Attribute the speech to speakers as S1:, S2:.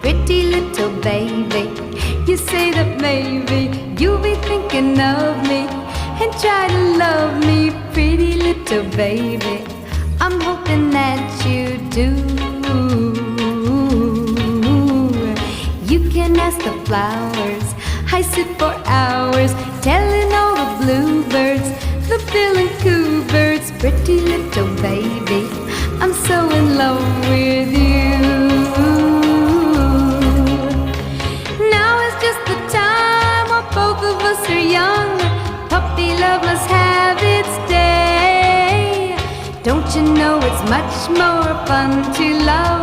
S1: pretty little baby. You say that maybe you'll be thinking of me and try to love me, pretty little baby. I'm hoping that you do. You can ask the flowers, I sit for hours telling all the bluebirds, the bill and coo birds, pretty little baby, I'm so in love with you. Now is just the time while both of us are young. Puppy love must have its day. Don't you know it's much more fun to love